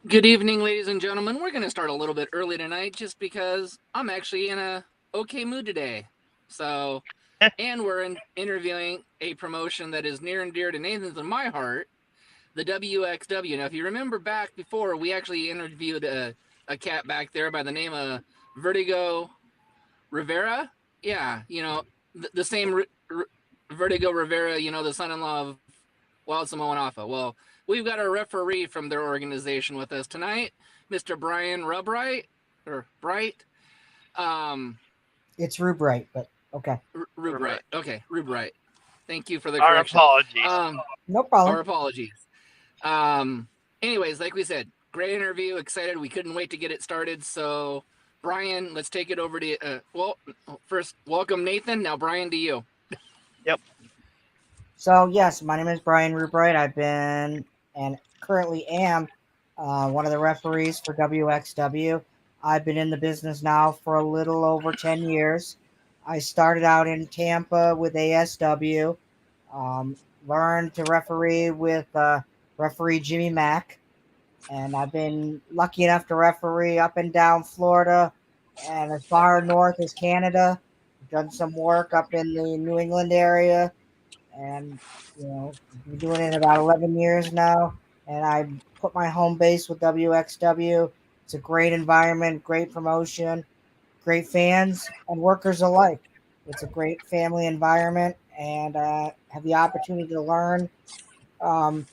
Good evening, ladies and gentlemen. We're going to start a little bit early tonight just because I'm actually in a okay mood today. So, and interviewing a promotion that is near and dear to Nathan's and my heart, the WXW. Now, if you remember back before, we actually interviewed a cat back there by the name of Vertigo Rivera. Yeah, the same Vertigo Rivera, the son-in-law of Wild Samoan Alpha. Well, we've got a referee from their organization with us tonight, Mr. Brian Rubright or Bright. Um, It's Rubright, but okay. Rubright. Rubright. Okay, Rubright. Thank you for the Our correction. apologies. No Our problem. apologies. Anyways, like we said, great interview. Excited. We couldn't wait to get it started. So, Brian, let's take it over to. First, welcome Nathan. Now, Brian, to you. Yep. So, yes, my name is Brian Rubright. I've been and currently am one of the referees for WXW. I've been in the business now for a little over 10 years. I started out in Tampa with ASW, um, learned to referee with referee Jimmy Mack, and I've been lucky enough to referee up and down Florida and as far north as Canada. I've done some work up in the New England area, and been doing it about 11 years now. And I put my home base with WXW. It's a great environment, great promotion, great fans and workers alike. It's a great family environment, and have the opportunity to learn um,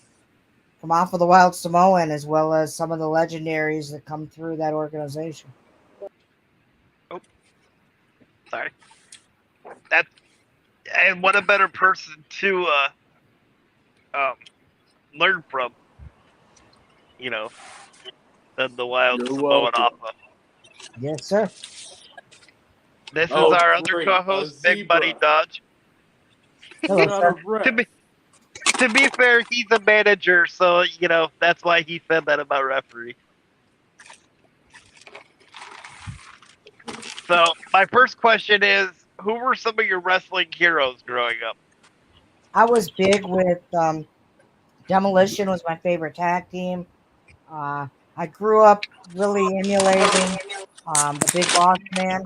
from off of the Wild Samoan as well as some of the legendaries that come through that organization. Oh, sorry. That and what a better person to um learn from, you know, than the wild You're Samoan welcome. Alpha. Yes, sir. This is Oh, our other great. A co-host, Big Buddy zebra. Dodge. Hello, Without a sir. To breath. be to be fair, he's a manager, so that's why he said that about referee. So my first question is, who were some of your wrestling heroes growing up? I was big with Demolition was my favorite tag team. Uh, I grew up really emulating the Big Boss Man,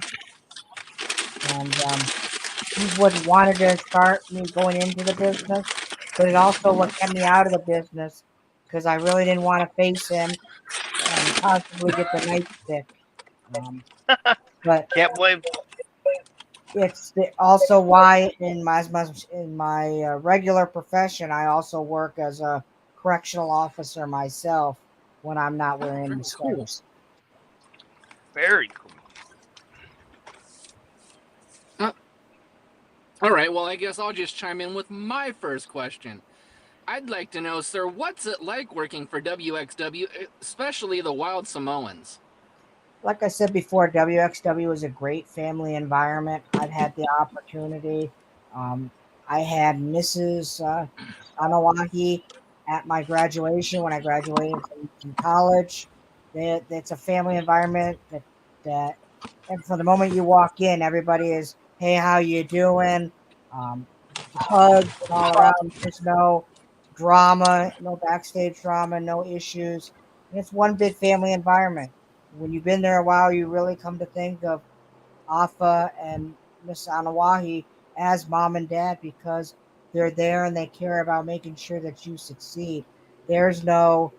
and he's what wanted to start me going into the business, but it also what kept me out of the business because I really didn't want to face him and possibly get the nightstick. Um, but Can't blame. also why in my regular profession I also work as a correctional officer myself when I'm not wearing the stripes. Very cool. Uh, all right. Well, I guess I'll just chime in with my first question. I'd like to know, sir, what's it like working for WXW, especially the Wild Samoans? Like I said before, WXW is a great family environment. I've had the opportunity. Um, I had Mrs. Anawahi at my graduation when I graduated from college. It's a family environment that, and from the moment you walk in, everybody is, "Hey, how you doing?" Um, hugs and all around. There's no drama, no backstage drama, no issues. And it's one big family environment. When you've been there a while, you really come to think of Afa and Miss Anawahi as mom and dad because they're there and they care about making sure that you succeed. There's no,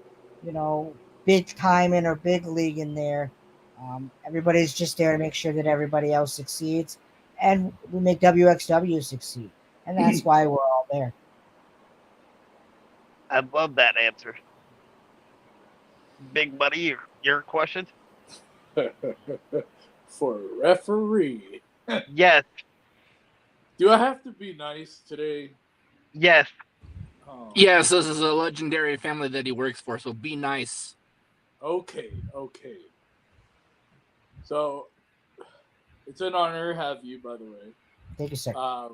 you know, big time in or big league in there. Everybody's just there to make sure that everybody else succeeds, and we make WXW succeed, and that's why we're all there. I love that answer. Big Buddy, your question? For a referee. Yes, Do I have to be nice today? yes. Oh, Yes, this is a legendary family that he works for, so be nice. okay. So, it's an honor to have you, by the way. Thank you, sir. How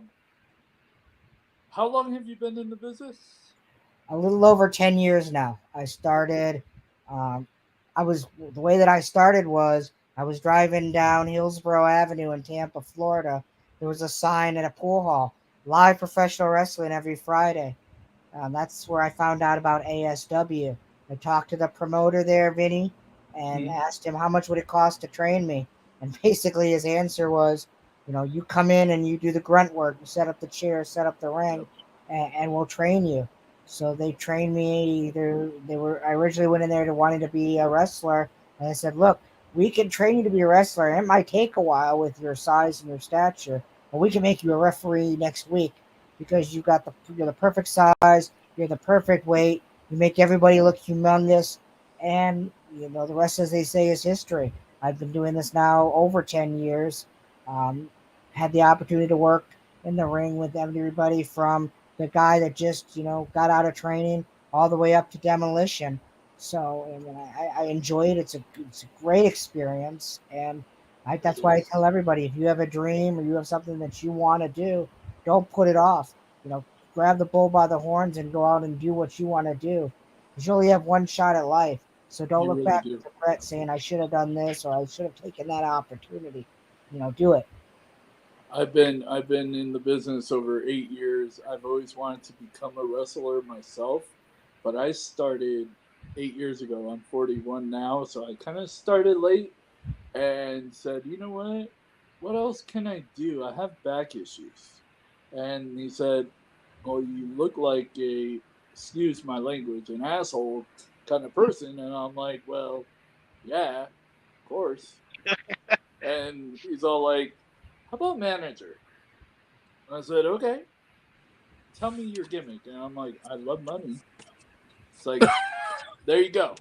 long have you been in the business? A little over 10 years now. I started, um, I was, the way that I started was I was driving down Hillsborough Avenue in Tampa, Florida. There was a sign at a pool hall, live professional wrestling every Friday. That's where I found out about ASW. I talked to the promoter there, Vinny, and Mhm. asked him how much would it cost to train me. And basically his answer was, you come in and you do the grunt work, you set up the chair, set up the ring, Yep. and we'll train you. So they trained me. I originally went in there to wanting to be a wrestler, and I said, look, we can train you to be a wrestler. It might take a while with your size and your stature, but we can make you a referee next week because you're the perfect size, you're the perfect weight, you make everybody look humongous, and the rest, as they say, is history. I've been doing this now over 10 years. Um, had the opportunity to work in the ring with everybody from the guy that just got out of training all the way up to demolition. So I mean, I enjoy it. It's a great experience, and It that's why I is. tell everybody, if you have a dream or you have something that you want to do, don't put it off. Grab the bull by the horns and go out and do what you want to do. Because you only have one shot at life. So don't You look really back do. with regret saying I should have done this or I should have taken that opportunity. Do it. I've been in the business over 8 years. I've always wanted to become a wrestler myself, but I started 8 years ago. I'm 41 now, so I kind of started late and said, you know what? What else can I do? I have back issues. And he said, well, you look like excuse my language, an asshole kind of person. And I'm like, well, yeah, of course. And he's all like, how about manager? And I said, okay, tell me your gimmick. And I'm like, I love money. It's like, there you go.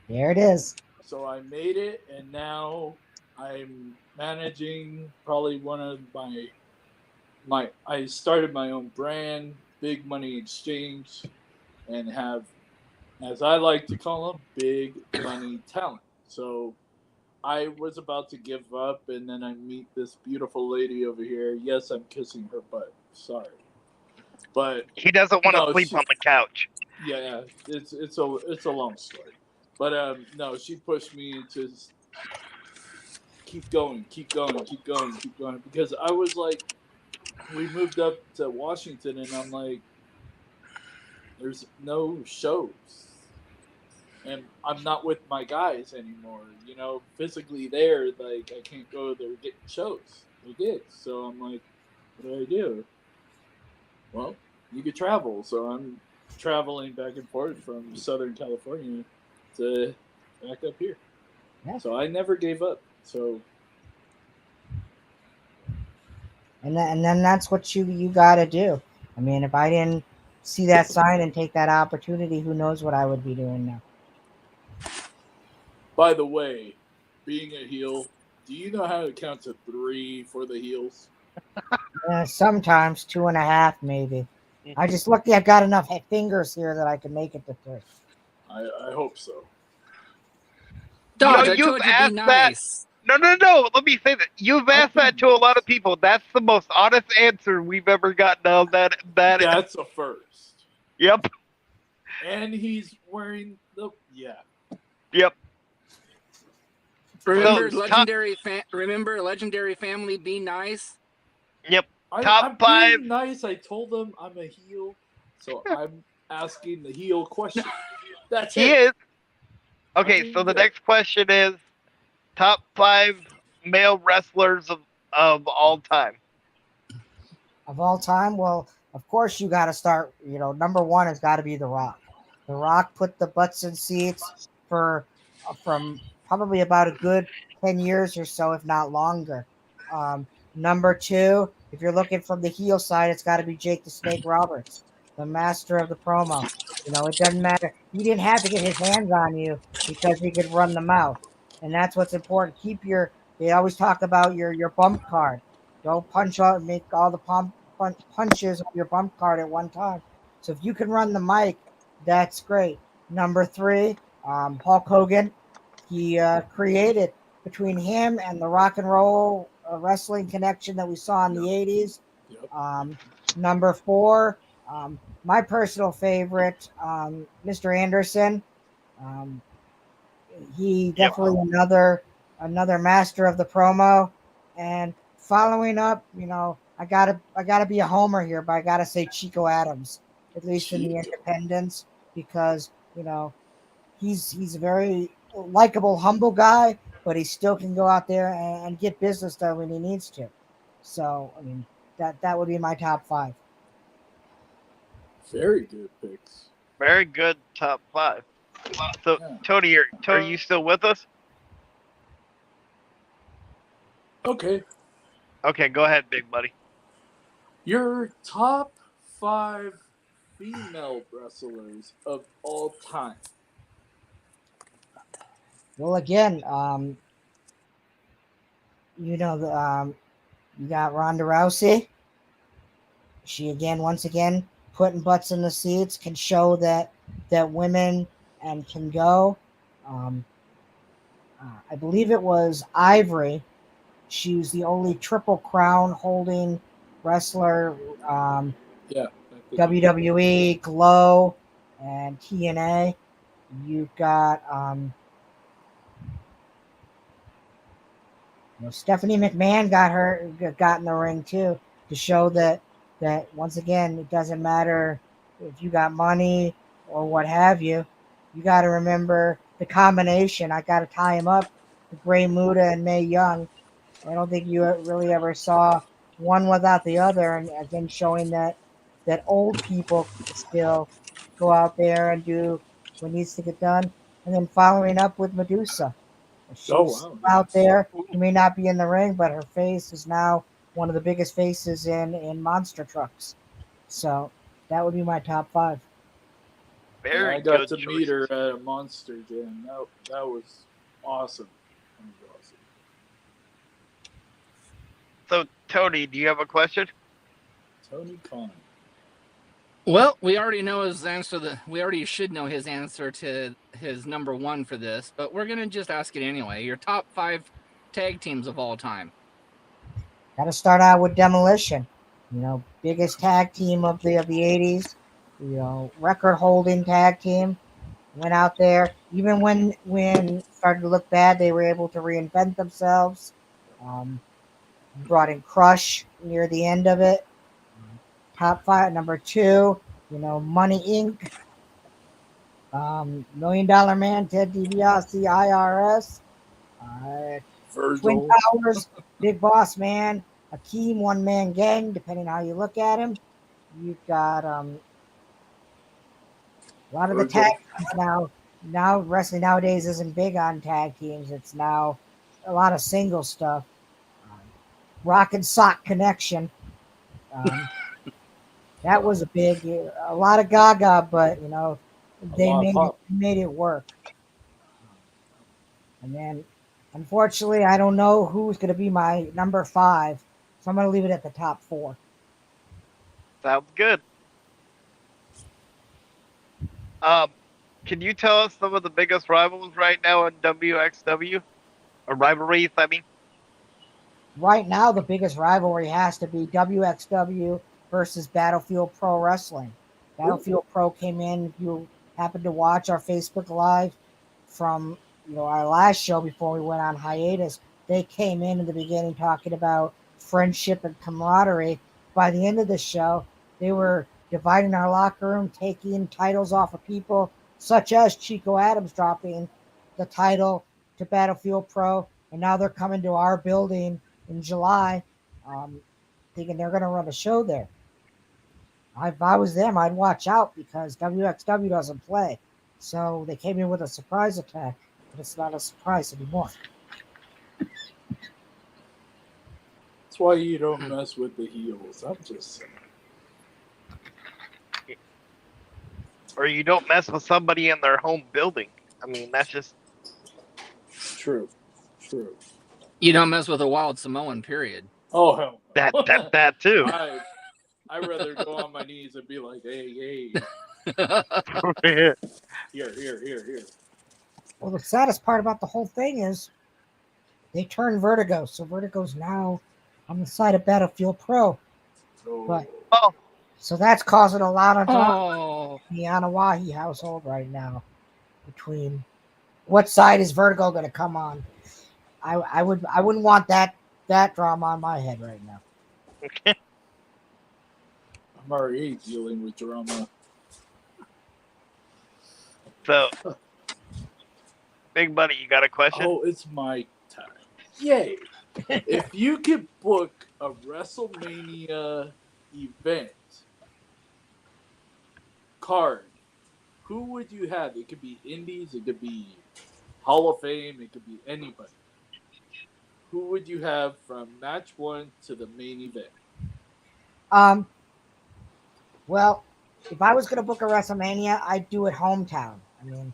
There it is. So I made it, and now I'm managing probably one of my. I started my own brand, Big Money Exchange, and have, as I like to call them, big money talent. So I was about to give up, and then I meet this beautiful lady over here. Yes, I'm kissing her butt. Sorry, but He doesn't want to no, sleep she. on the couch. Yeah, it's a long story, but no, she pushed me to keep going, keep going, keep going, keep going, because I was like, we moved up to Washington, and I'm like, there's no shows, and I'm not with my guys anymore. Physically there, like I can't go there getting shows or gigs. So I'm like, what do I do? Well, you could travel, so I'm traveling back and forth from Southern California to back up here. Yeah. So I never gave up. So And then that's what you got to do. I mean, if I didn't see that sign and take that opportunity, who knows what I would be doing now. by the way, being a heel, do you know how to count to three for the heels? Sometimes two and a half, maybe. I just lucky I've got enough fingers here that I can make it to three. I hope so. No, Dodge, I you've told you be asked that. nice. No. Let me say that you've I asked that can. to a lot of people. That's the most honest answer we've ever gotten on that. That's a first. Yep. And he's wearing the Yep. So Remember top. legendary family be nice. Yep. I'm Top five. being nice. I told them I'm a heel, so I'm asking the heel question. That's He it. is. I'm Okay. So being the good. next question is top five male wrestlers of all time. Of all time, well, of course you got to start. Number one has got to be The Rock. The Rock put the butts in seats for from probably about a good 10 years or so, if not longer. Um, Number two, if you're looking from the heel side, it's got to be Jake the Snake Roberts, the master of the promo. It doesn't matter. He didn't have to get his hands on you because he could run the mouth, and that's what's important. Keep your. They always talk about your bump card. Don't punch out and make all the punches of your bump card at one time. So if you can run the mic, that's great. Number three, Hulk Hogan. He created between him and the rock and roll wrestling connection that we saw in Yep. the 80s. Yep. Number four, my personal favorite, Mr. Anderson. Um, he Yep. definitely another master of the promo. And following up, I gotta be a homer here, but I gotta say Chico Adams, at least in the Chico. independents, because he's a very likable, humble guy, but he still can go out there and get business done when he needs to. So I mean, that would be my top 5. Very good picks. Very good top 5. So, Yeah. Tony, are you still with us? Okay. Okay, go ahead, big buddy. Your top 5 female wrestlers of all time. Well, again, you got Ronda Rousey. She once again, putting butts in the seats, can show that women and can go. Um, I believe it was Ivory. She was the only Triple Crown holding wrestler. Yeah. WWE, Glow, and TNA. You've got Stephanie McMahon got in the ring too, to show that once again, it doesn't matter if you got money or what have you. You got to remember the combination. I got to tie him up with Bray Muda and Mae Young. I don't think you really ever saw one without the other, and again showing that old people can still go out there and do what needs to get done. And then following up with Medusa. She's out there. She may not be in the ring, but her face is now one of the biggest faces in monster trucks. So that would be my top 5. Very I got good to meet her choices. at a Monster Jam. That was awesome. That was awesome. So, Tony, do you have a question? Tony Khan. Well, we already know his answer. We already should know his answer to his number 1 for this, but we're gonna just ask it anyway. Your top 5 tag teams of all time. Got to start out with Demolition. Biggest tag team of the 80s. Record holding tag team. Went out there. Even when it started to look bad, they were able to reinvent themselves. Brought in Crush near the end of it. Top 5, number 2, Money Inc. $1 Million Man, Ted DiBiase, IRS. Twin Virgil. Towers, Big Boss Man, Akeem, One Man Gang, depending how you look at him. You've got a lot of the Virgil. tag teams now. Now wrestling nowadays isn't big on tag teams. It's now a lot of single stuff. Rock and Sock Connection. That was a lot of Gaga, but they made it work. And then, unfortunately, I don't know who's going to be my number 5, so I'm going to leave it at the top 4. Sounds good. Can you tell us some of the biggest rivals right now in WXW? Or rivalries, I mean? Right now, the biggest rivalry has to be WXW versus Battlefield Pro Wrestling. Battlefield Pro came in. If you happened to watch our Facebook Live from our last show before we went on hiatus, they came in the beginning talking about friendship and camaraderie. By the end of the show, they were dividing our locker room, taking titles off of people, such as Chico Adams dropping the title to Battlefield Pro, and now they're coming to our building in July, thinking they're going to run a show there. If I was them, I'd watch out because WXW doesn't play. So they came in with a surprise attack, but it's not a surprise anymore. That's why you don't mess with the heels. I'm just saying. Or you don't mess with somebody in their home building. I mean, that's just True. You don't mess with a wild Samoan, period. Oh hell. that too. I'd rather go on my knees and be like, hey. Here. Well, the saddest part about the whole thing is they turned Vertigo, so Vertigo's now on the side of Battlefield Pro. But so that's causing a lot of drama in the Anawahi household right now. Between what side is Vertigo going to come on? I wouldn't want that drama on my head right now. I'm already dealing with drama. So, Big Buddy, you got a question? Oh, it's my time. Yay. If you could book a WrestleMania event card, who would you have? It could be Indies, it could be Hall of Fame, it could be anybody. Who would you have from match 1 to the main event? Um, well, if I was going to book a WrestleMania, I'd do it hometown. I mean,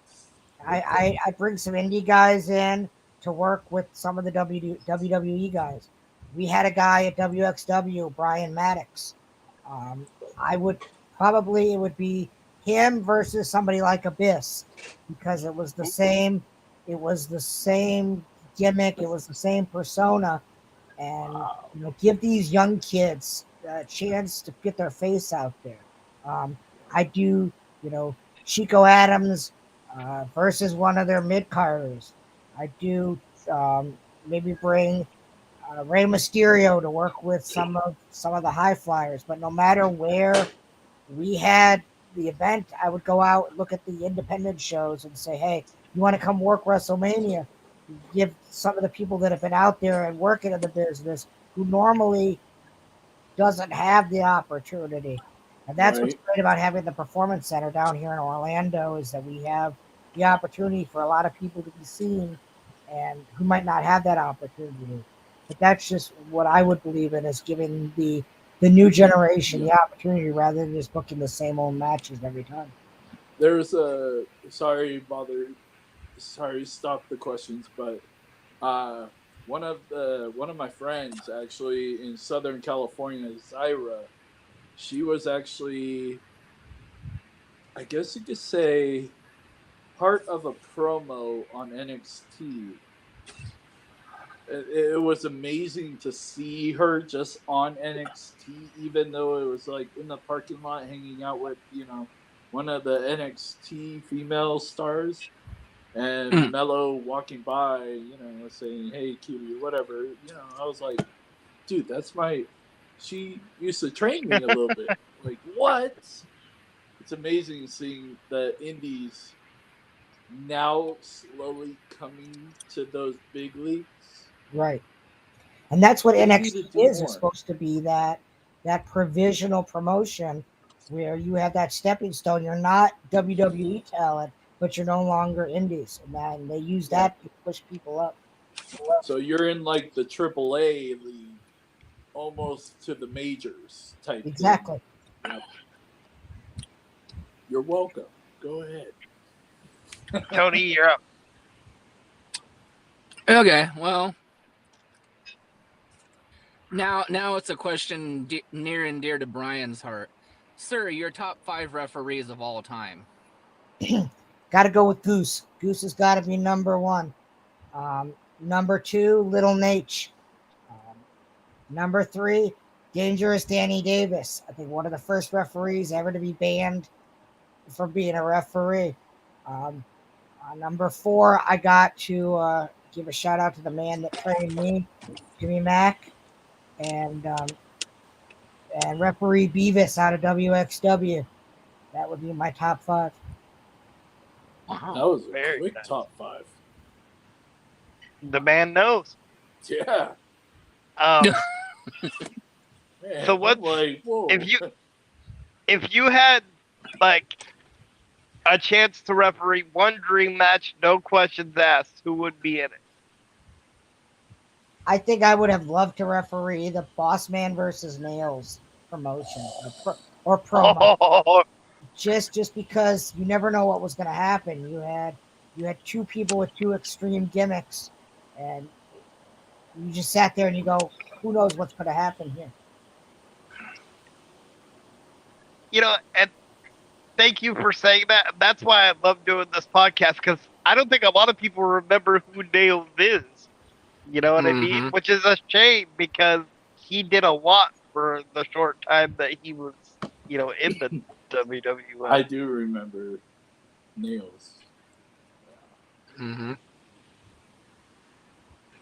I bring some indie guys in to work with some of the WWE guys. We had a guy at WXW, Brian Maddox. Um, I would probably, it would be him versus somebody like Abyss, because it was the same. It was the same gimmick. It was the same persona, and give these young kids a chance to get their face out there. I do, Chico Adams versus one of their mid carders. I do maybe bring Rey Mysterio to work with some of the high flyers. But no matter where we had the event, I would go out and look at the independent shows and say, "Hey, you want to come work WrestleMania?" Give some of the people that have been out there and working in the business who normally doesn't have the opportunity. And that's what's great about having the Performance Center down here in Orlando, is that we have the opportunity for a lot of people to be seen and who might not have that opportunity. But that's just what I would believe in, is giving the new generation the opportunity rather than just booking the same old matches every time. There's a sorry, stop the questions, but one of my friends actually in Southern California, Zyra, she was actually, I guess you could say, part of a promo on NXT. It was amazing to see her just on NXT, even though it was like in the parking lot hanging out with, one of the NXT female stars, and Mello walking by, saying, "Hey, cutie," or whatever. I was like, dude, she used to train me a little bit. Like, what? It's amazing seeing the indies now slowly coming to those big leagues. Right. And that's what They NXT is. more. It's supposed to be that provisional promotion where you have that stepping stone. You're not WWE talent, but you're no longer indies. And they use that to push people up. So you're in like the AAA league, almost to the majors type Exactly. thing. Yep. You're welcome. Go ahead. Tony, you're up. Okay, well, now it's a question near and dear to Brian's heart. Sir, your top 5 referees of all time. Got to go with Goose. Goose has got to be number 1. Number 2, Little Nate. Number 3, Dangerous Danny Davis. I think one of the first referees ever to be banned for being a referee. Number 4, I got to give a shout out to the man that trained me, Jimmy Mack, and referee Beavis out of WXW. That would be my top 5. Wow, that was a quick top 5. The man knows. Yeah. Man, so what? Like, if you had like a chance to referee one dream match, no questions asked, who would be in it? I think I would have loved to referee the Boss Man versus Nails promotion or promo. Oh. Just because you never know what was going to happen. You had 2 people with 2 extreme gimmicks, and you just sat there and you go, who knows what's going to happen here? And thank you for saying that. That's why I love doing this podcast, because I don't think a lot of people remember who Nails is. You know what I mean? Which is a shame, because he did a lot for the short time that he was, in the WWE. I do remember Nails. Mm-hmm.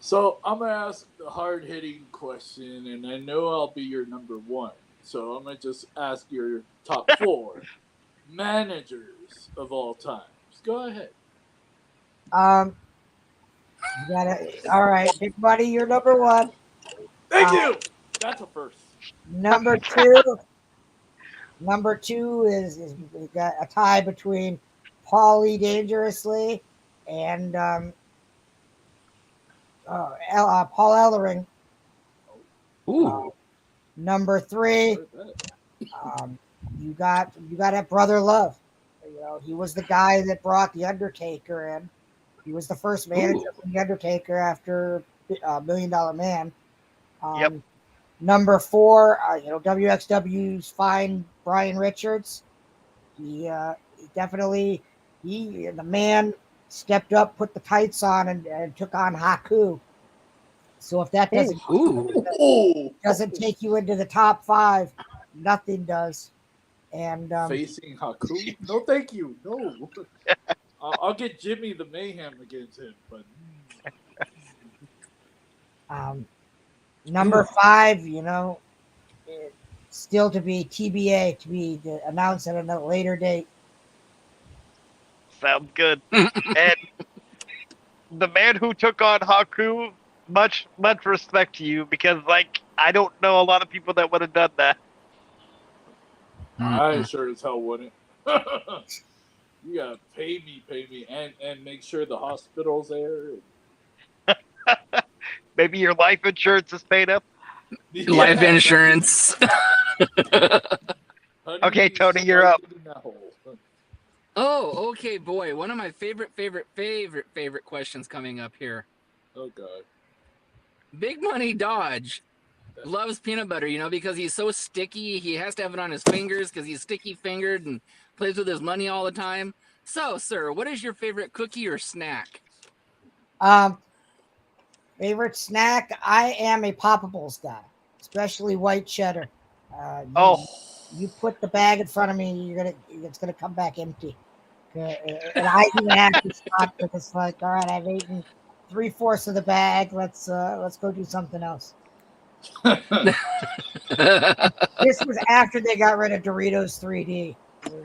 So I'm going to ask the hard-hitting question, and I know I'll be your number 1. So I'm going to just ask your top 4 managers of all times. Go ahead. You gotta. All right, Big Buddy, you're number one. Thank you. That's a first. Number two. Number two is we got a tie between Paulie Dangerously and Paul Ellering. Ooh. Number three, you got that Brother Love. You know, he was the guy that brought the Undertaker in. He was the first manager for the Undertaker after $1 Million Man. Yep. Number four, WXW's fine Brian Richards. He definitely the man stepped up, put the tights on, and took on Haku. So if that doesn't take you into the top five, nothing does. And facing Haku? No, thank you. No, I'll get Jimmy the Mayhem against him, but number five, still to be TBA, to be announced at a later date. Sounds good. And the man who took on Haku, much respect to you, because I don't know a lot of people that would have done that. I sure as hell wouldn't. You gotta pay me, and make sure the hospital's there. Maybe your life insurance is paid up. Life insurance. Okay, Tony, you're up. Oh, okay, boy. One of my favorite questions coming up here. Oh, God. Big Money Dodge loves peanut butter, because he's so sticky. He has to have it on his fingers because he's sticky-fingered and plays with his money all the time. So, sir, what is your favorite cookie or snack? Favorite snack? I am a Poppables guy, especially white cheddar. You put the bag in front of me, it's gonna come back empty. And I even have to stop because it's like, all right, I've eaten 3/4 of the bag. Let's go do something else. This was after they got rid of Doritos 3D.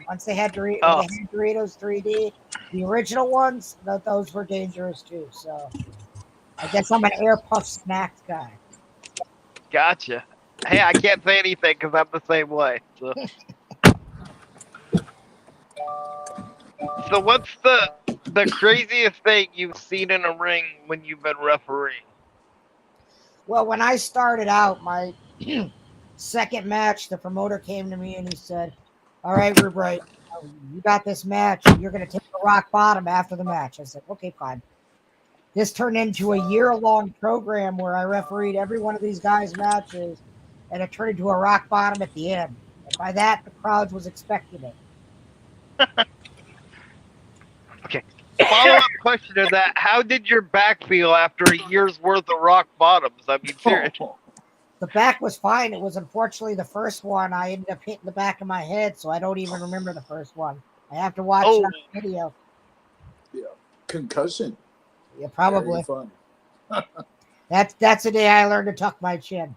Once they had Doritos 3D, the original ones, those were dangerous too. So I guess I'm an Air Puff Snacks guy. Gotcha. Hey, I can't say anything because I'm the same way. So what's the craziest thing you've seen in a ring when you've been refereeing? Well, when I started out, my second match, the promoter came to me and he said, all right, Rubright, you got this match. You're going to take the rock bottom after the match. I said, okay, fine. This turned into a year-long program where I refereed every one of these guys' matches, and it turned into a rock bottom at the end. And by that, the crowd was expecting it. Okay. Follow-up question to that. How did your back feel after a year's worth of rock bottoms? I mean, seriously. The back was fine. It was unfortunately the first one. I ended up hitting the back of my head, so I don't even remember the first one. I have to watch it on video. Yeah. Concussion. Yeah, probably. Very fun. That's the day I learned to tuck my chin.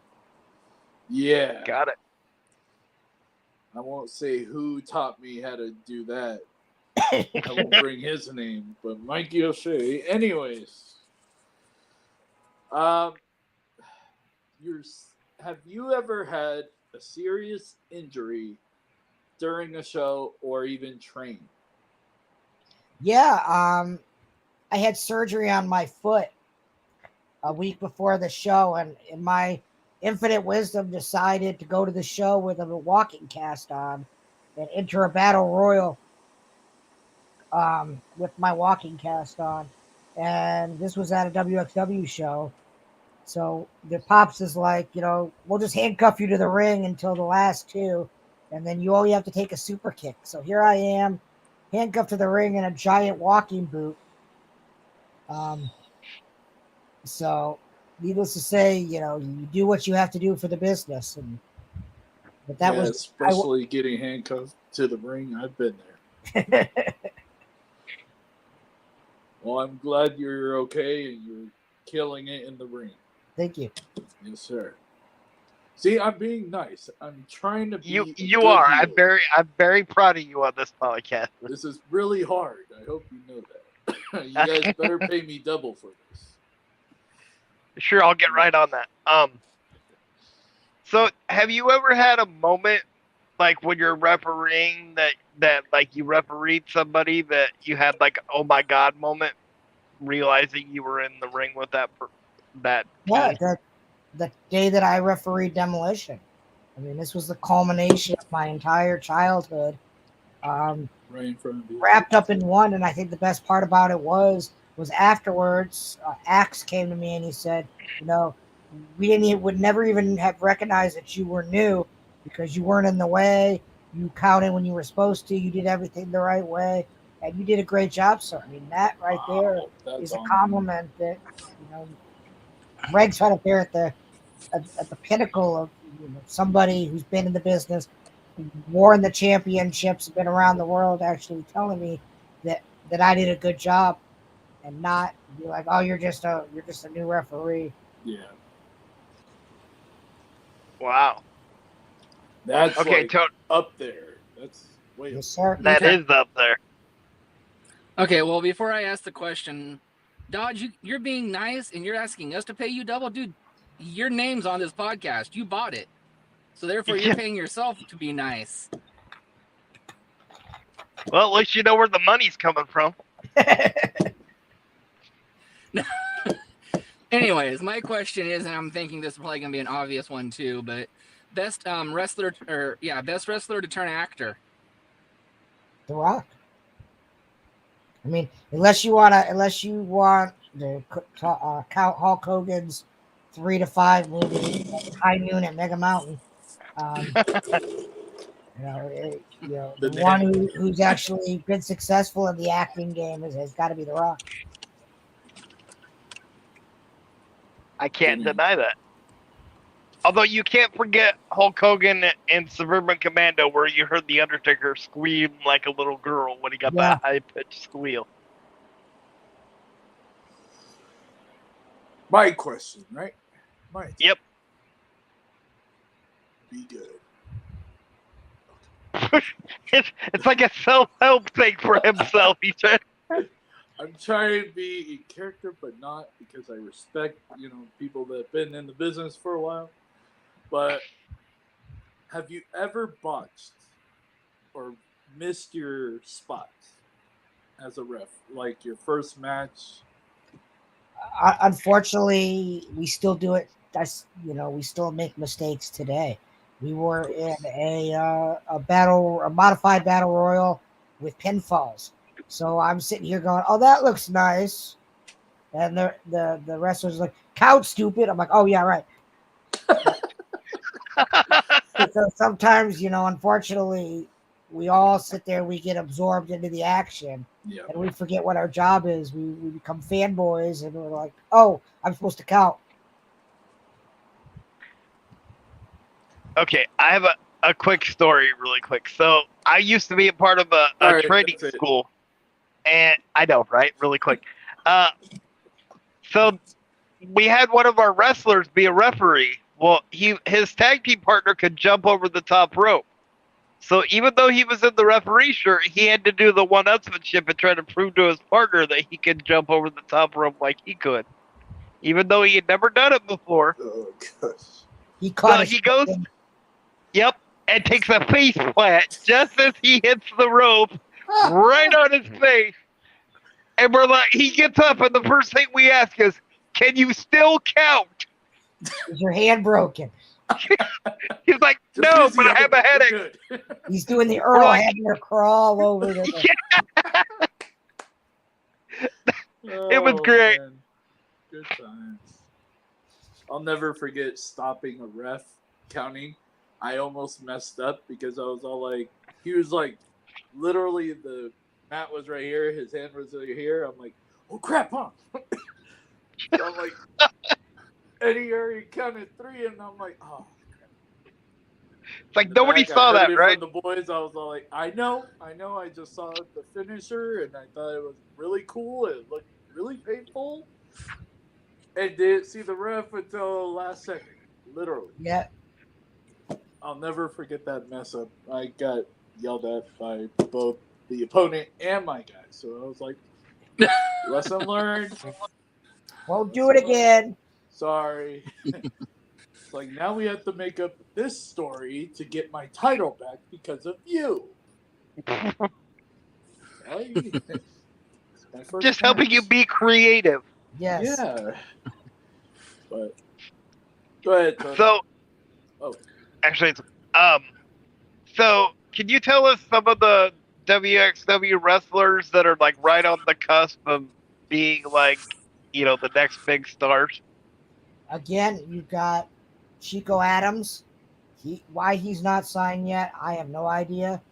Yeah. Got it. I won't say who taught me how to do that. I won't bring his name, but Mikey O'Shea. Anyways, have you ever had a serious injury during a show or even training? Yeah, I had surgery on my foot a week before the show, and in my infinite wisdom decided to go to the show with a walking cast on and enter a battle royal with my walking cast on. And this was at a WXW show. So the Pops is like, we'll just handcuff you to the ring until the last two, and then you only have to take a super kick. So here I am, handcuffed to the ring in a giant walking boot. So needless to say, you do what you have to do for the business. But that was especially getting handcuffed to the ring. I've been there. Well, I'm glad you're okay and you're killing it in the ring. Thank you. Yes, sir. See, I'm being nice. I'm trying to be. You are. I'm very proud of you on this podcast. This is really hard. I hope you know that. You guys better pay me double for this. Sure, I'll get right on that. So have you ever had a moment like when you're refereeing that like you refereed somebody that you had like oh my god moment, realizing you were in the ring with that Yeah, team? the day that I refereed Demolition. I mean, this was the culmination of my entire childhood, Right in front of you. wrapped up in one. And I think the best part about it was afterwards, Axe came to me and he said, you know, would never even have recognized that you were new because you weren't in the way. You counted when you were supposed to. You did everything the right way, and you did a great job, sir. I mean, that right there is a compliment that Greg's right up there at the pinnacle of somebody who's been in the business, won the championships, been around the world, actually telling me that I did a good job, and not be like, oh, you're just a new referee. Yeah. Wow. That's okay, up there. That's way Yes, up sir. that Okay. is up there. Okay, well, before I ask the question, Dodge, you're being nice and you're asking us to pay you double? Dude, your name's on this podcast. You bought it. So therefore, you're paying yourself to be nice. Well, at least you know where the money's coming from. Anyways, my question is, and I'm thinking this is probably going to be an obvious one too, but best wrestler to turn actor. The Rock. I mean, unless you want to count Hulk Hogan's 3 to 5 movie, High Noon at Mega Mountain. The one who's actually been successful in the acting game has got to be The Rock. I can't deny that. Although you can't forget Hulk Hogan in Suburban Commando, where you heard the Undertaker scream like a little girl when he got that high-pitched squeal. My question, right? Yep. Be good. It's like a self-help thing for himself. I'm trying to be in character, but not because I respect, people that have been in the business for a while. But have you ever botched or missed your spot as a ref? Like your first match? Unfortunately, we still do it. We still make mistakes today. We were in a modified battle royal with pinfalls. So I'm sitting here going, "Oh, that looks nice," and the wrestler's like, "Count, stupid." I'm like, "Oh yeah, right." So sometimes, unfortunately, we all sit there, we get absorbed into the action, and we forget what our job is. We become fanboys, and we're like, "Oh, I'm supposed to count." Okay, I have a quick story, really quick. So I used to be a part of a training school, and I know, right? Really quick. So we had one of our wrestlers be a referee. Well, his tag team partner could jump over the top rope. So even though he was in the referee shirt, he had to do the one-upsmanship and try to prove to his partner that he could jump over the top rope like he could, even though he had never done it before. Oh gosh! He caught. So he goes, yep, and takes a face plant just as he hits the rope, right on his face. And we're like, he gets up, and the first thing we ask is, "Can you still count?" Is your hand broken? He's like, "No, but I have a headache." He's doing the Earl Hebner crawl over the. It was great. Man. Good times. I'll never forget stopping a ref counting. I almost messed up because I was all like, he was like, literally the mat was right here, his hand was right here. I'm like, oh crap, huh? So I'm like, and he already counted 3, and I'm like, oh. It's like nobody saw that, right? From the boys, I was all like, I know. I just saw the finisher, and I thought it was really cool. It looked really painful, and didn't see the ref until the last second, literally. Yeah. I'll never forget that mess up. I got yelled at by both the opponent and my guy, so I was like, Lesson learned. Won't do it again. Sorry. It's like now we have to make up this story to get my title back because of you. Hey, it's my first Just helping you match. be creative. Yes. Yeah. But go ahead, Tony. So, Oh. actually, so can you tell us some of the WXW wrestlers that are like right on the cusp of being like, the next big stars? Again, you've got Chico Adams. Why he's not signed yet, I have no idea.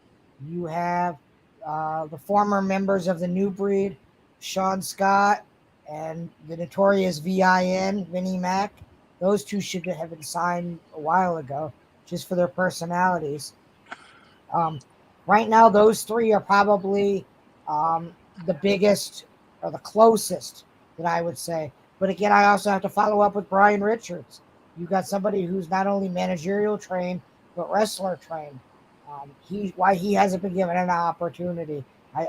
You have the former members of the New Breed, Sean Scott and the notorious VIN, Vinnie Mac. Those two should have been signed a while ago, just for their personalities. Right now, those three are probably the biggest or the closest that I would say. But again, I also have to follow up with Brian Richards. You got somebody who's not only managerial trained but wrestler trained. Why he hasn't been given an opportunity.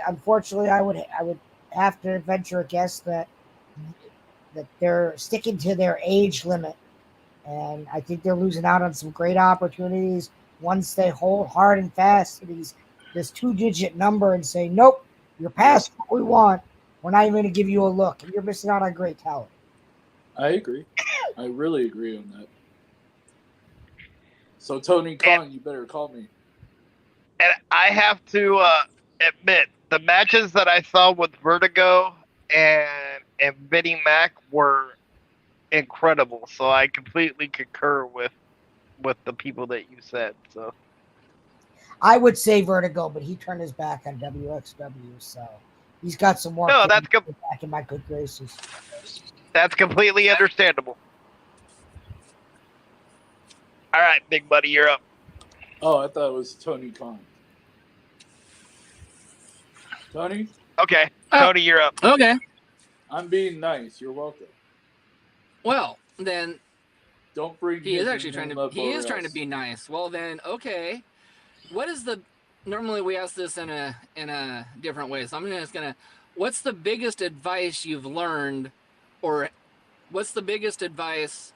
Unfortunately, I would have to venture a guess that they're sticking to their age limit, and I think they're losing out on some great opportunities once they hold hard and fast to this 2-digit number and say, nope, you're past what we want. We're not even going to give you a look, and you're missing out on great talent. I agree. I really agree on that. So, Tony Khan, you better call me. And I have to admit, the matches that I saw with Vertigo and Vinnie Mac were incredible. So I completely concur with the people that you said. So I would say Vertigo, but he turned his back on WXW, so he's got some more. No, that's back in my good graces. That's completely understandable. All right, big buddy, you're up. Oh, I thought it was Tony Khan. Tony? Okay, Tony, you're up. Okay. I'm being nice. You're welcome. Well, then don't bring. He is actually trying to. He is trying to be nice. Well, then, okay. What is the? Normally, we ask this in a different way. So I'm just gonna. What's the biggest advice you've learned, or what's the biggest advice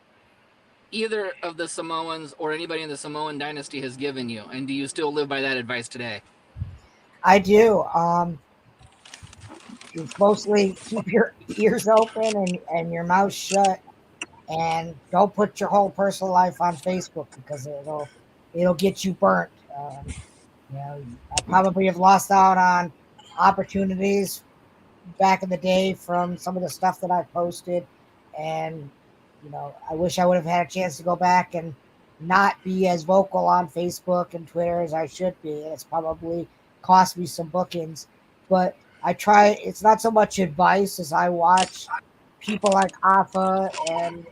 either of the Samoans or anybody in the Samoan dynasty has given you, and do you still live by that advice today? I do. It's mostly keep your ears open and your mouth shut, and don't put your whole personal life on Facebook because it'll get you burnt. I probably have lost out on opportunities back in the day from some of the stuff that I posted, and I wish I would have had a chance to go back and not be as vocal on Facebook and Twitter as I should be. It's probably cost me some bookings, but I try. It's not so much advice as I watch people like Afa and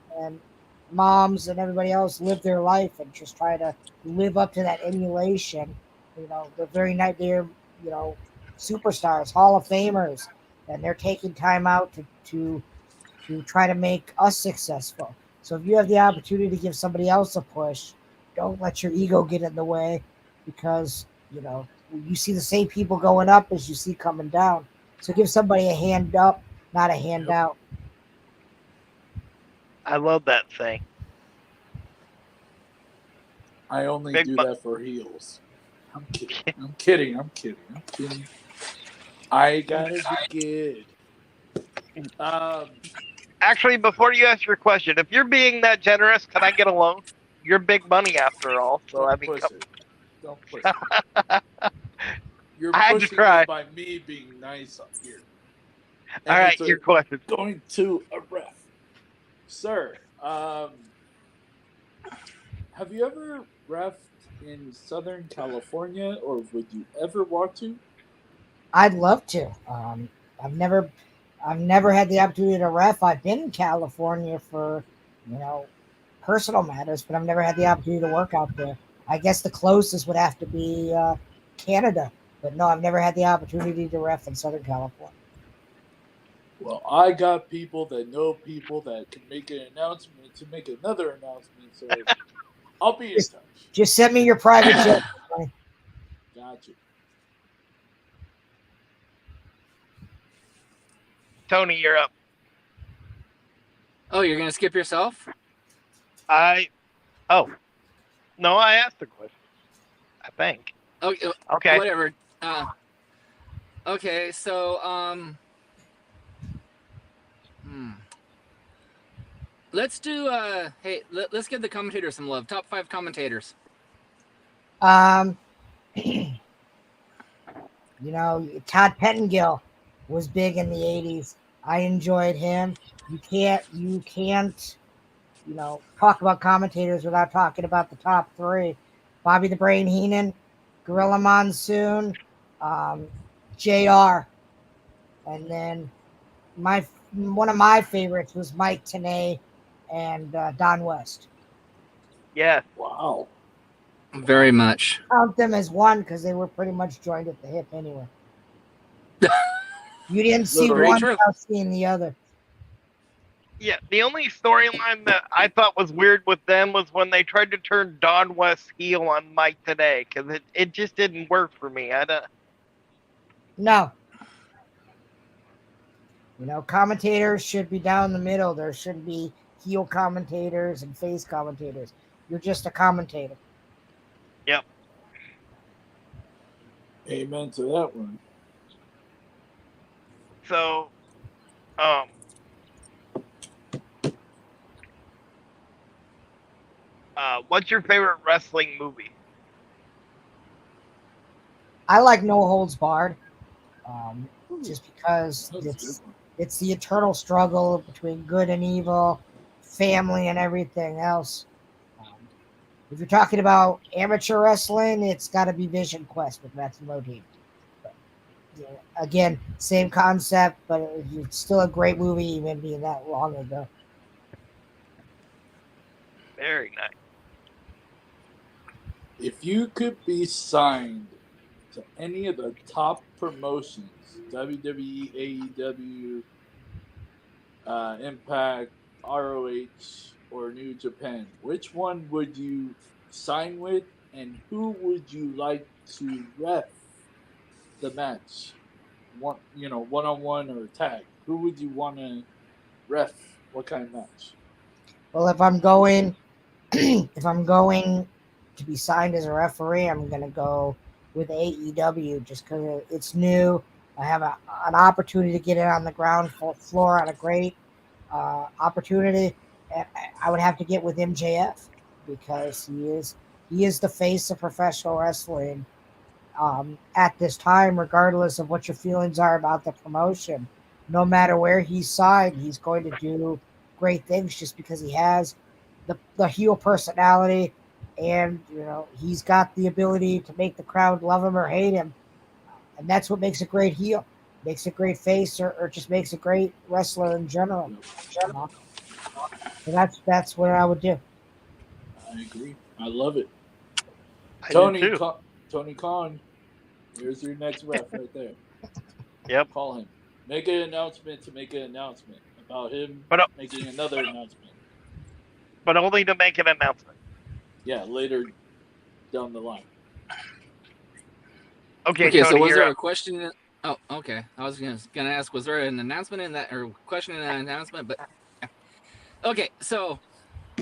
moms and everybody else live their life and just try to live up to that emulation. They're very nice. They're superstars, Hall of Famers, and they're taking time out to try to make us successful. So if you have the opportunity to give somebody else a push, don't let your ego get in the way, because you see the same people going up as you see coming down. So give somebody a hand up, not a handout. I love that thing. I only do that for heels. I'm kidding. I'm kidding. I gotta be good. Actually, before you ask your question, if you're being that generous, can I get a loan? You're big money after all. So don't I mean, don't push it. You're I had to pushing try. it by me being nice up here. And all right, your question. Going to a ref, sir. Have you ever refed in Southern California, or would you ever want to? I'd love to. I've never had the opportunity to ref. I've been in California for personal matters, but I've never had the opportunity to work out there. I guess the closest would have to be Canada, but no, I've never had the opportunity to ref in Southern California. Well, I got people that know people that can make an announcement to make another announcement, so I'll be in touch. Just send me your private jet. Gotcha. Tony, you're up. Oh, you're gonna skip yourself? Oh, no, I asked the question. I think. Oh, Okay. whatever. Okay, so let's do hey, let's give the commentators some love. Top 5 commentators. You know, Todd Pettengill was big in the 80s. I enjoyed him. You can't, talk about commentators without talking about the top 3. Bobby the Brain Heenan, Gorilla Monsoon, JR. And then one of my favorites was Mike Tenay and Don West. Yeah. Wow. Very much. Count them as one because they were pretty much joined at the hip anyway. You didn't see Very one true. without seeing the other. Yeah, the only storyline that I thought was weird with them was when they tried to turn Don West heel on Mike today, because it just didn't work for me. No. You know, commentators should be down the middle. There shouldn't be heel commentators and face commentators. You're just a commentator. Yep. Amen to that one. So, what's your favorite wrestling movie? I like No Holds Barred, just because That's a good one. it's the eternal struggle between good and evil, family, and everything else. If you're talking about amateur wrestling, it's got to be Vision Quest with Matthew Modine. Again, same concept, but it's still a great movie, even being that long ago. Very nice. If you could be signed to any of the top promotions, WWE, AEW, Impact, ROH, or New Japan, which one would you sign with, and who would you like to ref the match? One-on-one or tag. Who would you want to ref? What kind of match? Well, if I'm going to be signed as a referee, I'm going to go with AEW just because it's new. I have an opportunity to get it on the ground floor on a great opportunity. I would have to get with MJF because he is the face of professional wrestling at this time, regardless of what your feelings are about the promotion. No matter where he's signed, he's going to do great things just because he has the heel personality, and he's got the ability to make the crowd love him or hate him, and that's what makes a great heel, makes a great face, or just makes a great wrestler in general. So that's what I would do. I agree. I love it. I Tony do too. Tony Khan, here's your next ref right there. Yep. Call him. Make an announcement about him making another announcement. But only to make an announcement. Yeah, later down the line. Okay, Okay, Tony, so was you're there a up. question? Oh, okay. I was gonna ask, was there an announcement in that, or question in that announcement? But okay, so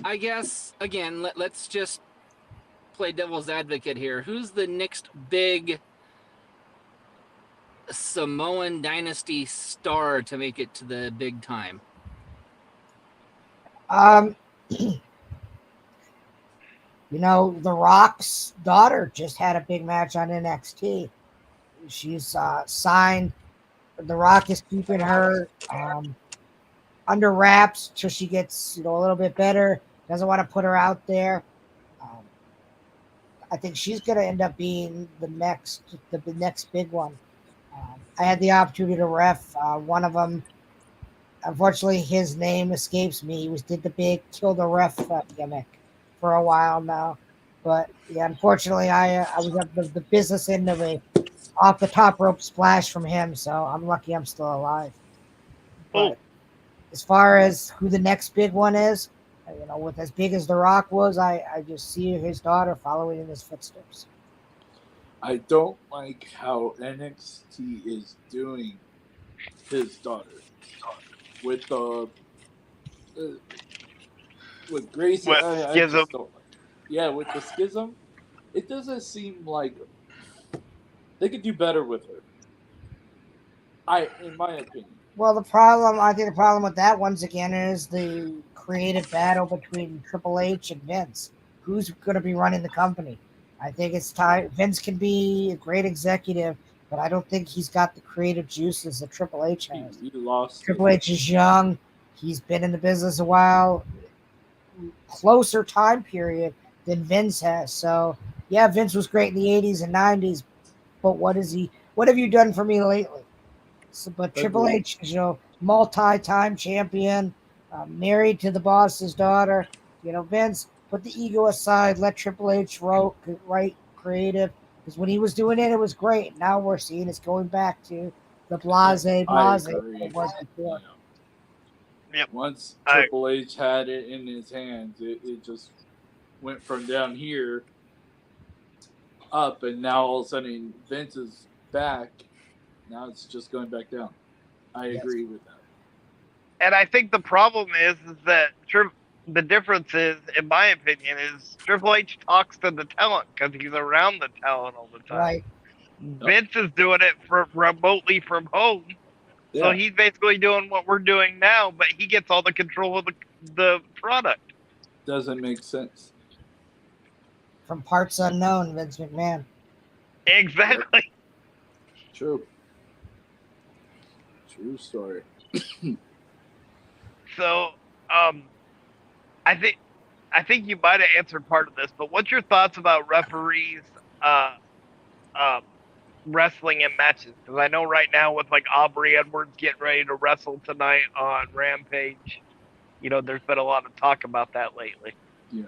I guess again, let's just play devil's advocate here. Who's the next big Samoan dynasty star to make it to the big time? The Rock's daughter just had a big match on NXT. She's signed. The Rock is keeping her under wraps till she gets a little bit better. Doesn't want to put her out there. I think she's going to end up being the next big one. I had the opportunity to ref one of them. Unfortunately, his name escapes me. He did the big kill the ref gimmick for a while now. But yeah, unfortunately, I was at the business end of a off the top rope splash from him, so I'm lucky I'm still alive. But as far as who the next big one is, with as big as The Rock was, I just see his daughter following in his footsteps. I don't like how NXT is doing his daughter with the with Gracie. With I Schism. just don't like it. Yeah, with the schism, it doesn't seem like they could do better with her. In my opinion. Well, I think the problem with that once again is the creative battle between Triple H and Vince. Who's going to be running the company? I think it's time. Vince can be a great executive, but I don't think he's got the creative juices that Triple H has. He lost. Triple H is young. He's been in the business a while, closer time period than Vince has. So, yeah, Vince was great in the 80s and 90s, but what have you done for me lately? So, but Triple H is, multi-time champion, married to the boss's daughter. Vince, put the ego aside. Let Triple H write creative. Because when he was doing it, it was great. Now we're seeing it's going back to the blase it was before. Yep. Once Triple H had it in his hands, it just went from down here up, and now all of a sudden Vince is back. Now it's just going back down. I agree with that. And I think the problem is that the difference is, in my opinion, is Triple H talks to the talent because he's around the talent all the time. Right. Vince is doing it remotely from home. Yeah. So he's basically doing what we're doing now, but he gets all the control of the product. Doesn't make sense. From parts unknown, Vince McMahon. Exactly. True. True story. So, I think you might have answered part of this, but what's your thoughts about referees wrestling in matches? Because I know right now with like Aubrey Edwards getting ready to wrestle tonight on Rampage, there's been a lot of talk about that lately. Yeah.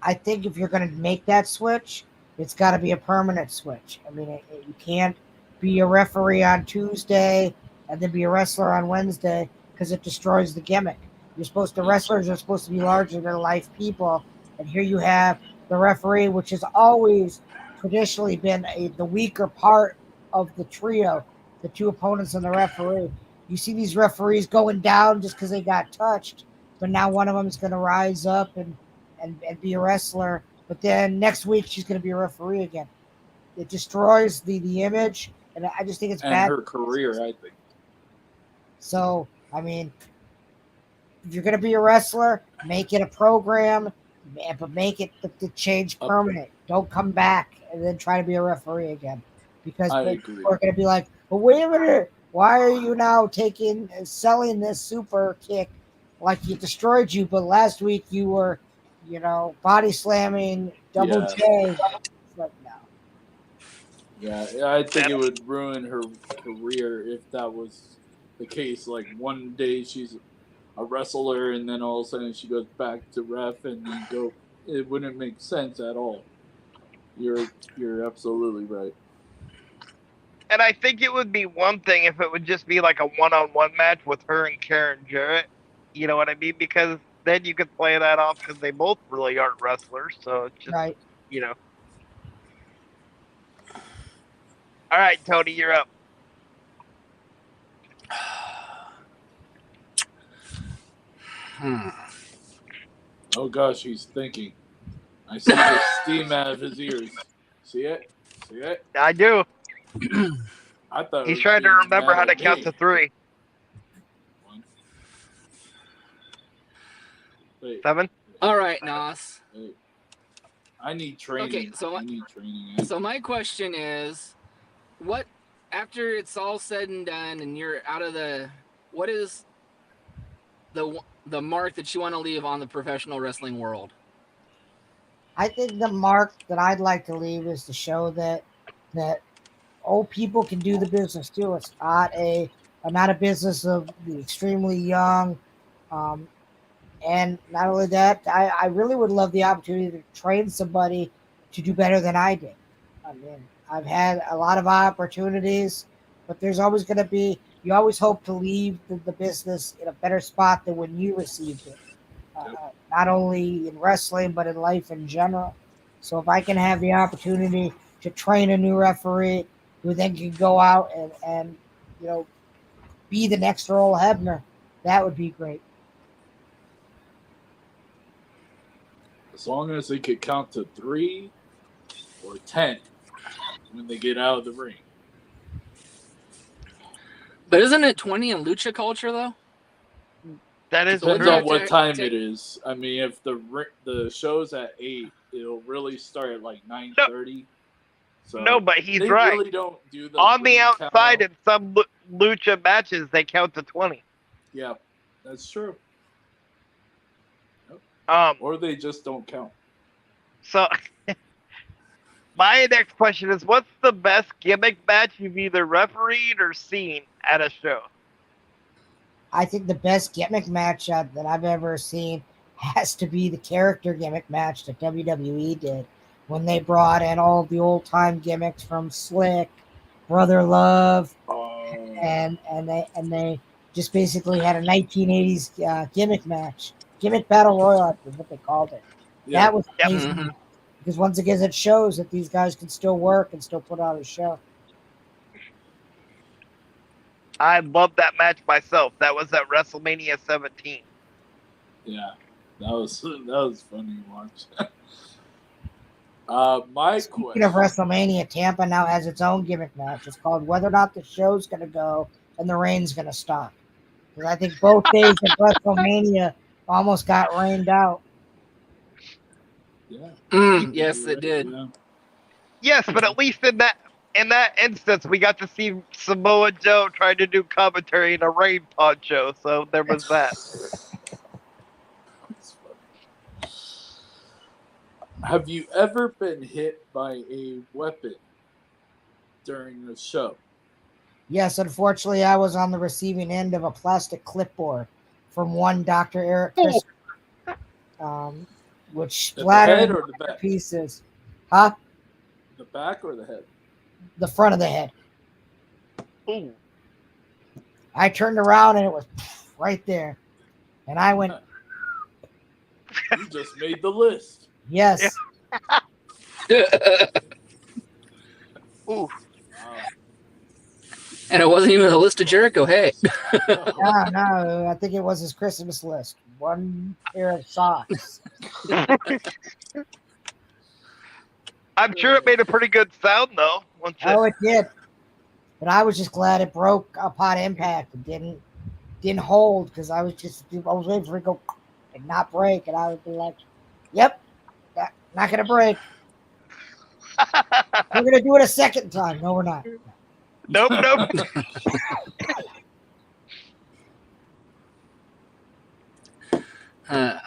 I think if you're going to make that switch, it's got to be a permanent switch. I mean, you can't be a referee on Tuesday and then be a wrestler on Wednesday because it destroys the gimmick. Wrestlers are supposed to be larger than life people, and here you have the referee, which has always traditionally been the weaker part of the trio, the two opponents and the referee. You see these referees going down just because they got touched, but now one of them is going to rise up and be a wrestler, but then next week she's going to be a referee again. It destroys the image, and I just think it's bad. And her career, I think. So, I mean, if you're going to be a wrestler, make it a program, but make it the change permanent. Don't come back and then try to be a referee again. Because people are going to be like, well, wait a minute. Why are you now selling this super kick like it destroyed you, but last week you were, body slamming Double J. Like, no. Yeah, I think it would ruin her career if that was the case. Like one day she's a wrestler and then all of a sudden she goes back to ref and then go. It wouldn't make sense at all. You're absolutely right. And I think it would be one thing if it would just be like a one-on-one match with her and Karen Jarrett. You know what I mean? Because then you could play that off because they both really aren't wrestlers. So it's just, right. All right, Tony, you're up. Oh gosh, he's thinking. I see the steam out of his ears. See it? See it? I do. I thought he's trying to remember how to count to 3. 1. Wait. 7. All right, Nos. Wait. I need training. Okay, so my question is, what after it's all said and done and you're out of what is the mark that you want to leave on the professional wrestling world? I think the mark that I'd like to leave is to show that old people can do the business too. It's not a business of the extremely young. And not only that, I really would love the opportunity to train somebody to do better than I did. I mean, I've had a lot of opportunities, but there's always going to be, you always hope to leave the business in a better spot than when you received it. Not only in wrestling, but in life in general. So if I can have the opportunity to train a new referee who then can go out and be the next Earl Hebner. That would be great. As long as they could count to 3 or 10 when they get out of the ring. But isn't it 20 in lucha culture though? That is Depends true. on what time it is. I mean, if the show's at 8, it'll really start at like 9:30. So No, but he's they right. really don't do the On the ring outside, count. in some lucha matches, they count to 20. Yeah, that's true. Or they just don't count. So, my next question is, what's the best gimmick match you've either refereed or seen at a show? I think the best gimmick match that I've ever seen has to be the character gimmick match that WWE did when they brought in all the old time gimmicks from Slick, Brother Love, and they just basically had a 1980s gimmick match, gimmick battle royal, is what they called it. Yeah. That was Yep. amazing Mhm. because once again it shows that these guys can still work and still put on a show. I love that match myself. That was at WrestleMania 17. Yeah, that was funny to watch. My Speaking question. of WrestleMania, Tampa now has its own gimmick match. It's called Whether or Not the Show's Going to Go and the Rain's Going to Stop. Because I think both days of WrestleMania almost got rained out. Yeah. Yes, it did. Yeah. Yes, but at least in that instance, we got to see Samoa Joe trying to do commentary in a rain poncho. So there was that. That's funny. Have you ever been hit by a weapon during a show? Yes, unfortunately, I was on the receiving end of a plastic clipboard from one Dr. Eric Christopher, which The splattered head into or the back? pieces. Huh? The back or the head? The front of the head. Ooh. I turned around and it was right there. And I went, You just made the list. yes. Ooh. Wow. And it wasn't even a list of Jericho. Hey. No, I think it was his Christmas list. One pair of socks. I'm sure it made a pretty good sound though. Oh, it did. But I was just glad it broke upon impact. It didn't hold because I was waiting for it to go and not break, and I would be like, "Yep, not gonna break. We're gonna do it a second time." No, we're not. Nope. Let's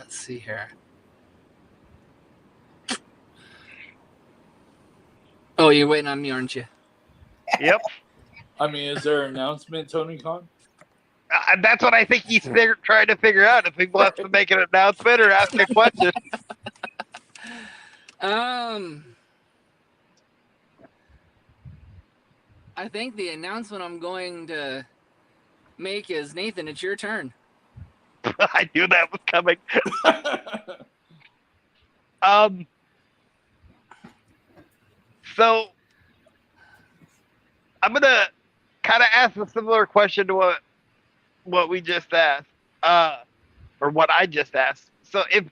see here. Oh, you're waiting on me, aren't you? Yep. I mean, is there an announcement, Tony Khan? That's what I think he's trying to figure out, if he wants to make an announcement or ask a question. I think the announcement I'm going to make is, Nathan, it's your turn. I knew that was coming. So I'm gonna kind of ask a similar question to what we just asked, or what I just asked. So if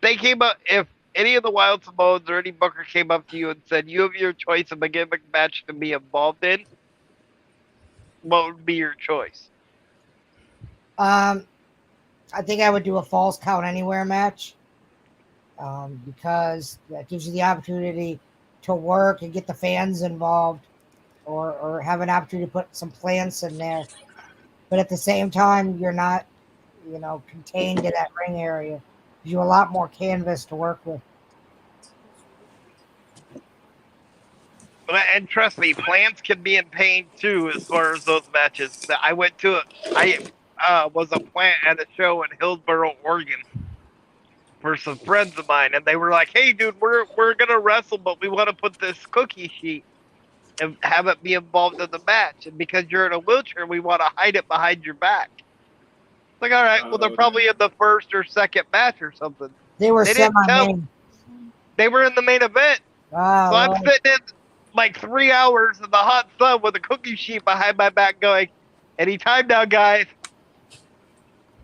any of the Wild Samoans or any Booker came up to you and said you have your choice of a gimmick match to be involved in, what would be your choice? I think I would do a Falls Count Anywhere match because that gives you the opportunity to work and get the fans involved, or have an opportunity to put some plants in there. But at the same time, you're not, contained to that ring area. You have a lot more canvas to work with. And trust me, plants can be in pain too as far as those matches. I was a plant at a show in Hillsboro, Oregon for some friends of mine, and they were like, "Hey, dude, we're gonna wrestle, but we want to put this cookie sheet and have it be involved in the match. And because you're in a wheelchair, we want to hide it behind your back." It's like, all right, well, they're probably in the first or second match or something. They were didn't semi-main. They were in the main event. So I'm sitting in like 3 hours in the hot sun with a cookie sheet behind my back going, Anytime now, guys.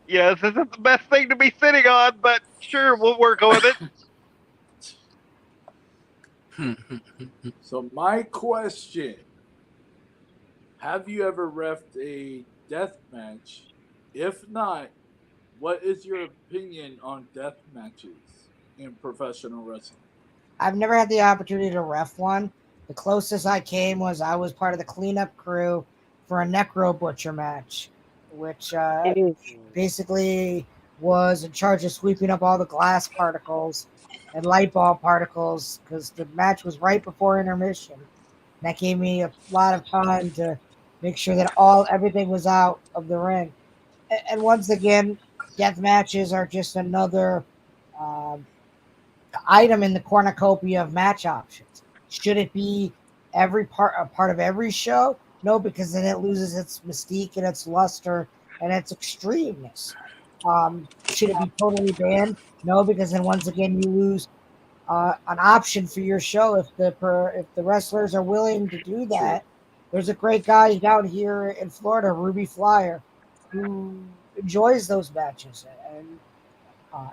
Yes, this isn't the best thing to be sitting on, but sure, we'll work with it. So my question: have you ever refed a death match? If not, what is your opinion on death matches in professional wrestling? I've never had the opportunity to ref one. The closest I came was I was part of the cleanup crew for a Necro Butcher match, which basically was in charge of sweeping up all the glass particles and light bulb particles because the match was right before intermission. That gave me a lot of time to make sure that everything was out of the ring. And once again, death matches are just another um, item in the cornucopia of match options. Should it be a part of every show? No, because then it loses its mystique and its luster and its extremeness. Should it be totally banned? No, because then once again you lose an option for your show if the wrestlers are willing to do that. There's a great guy down here in Florida, Ruby Flyer, who enjoys those matches and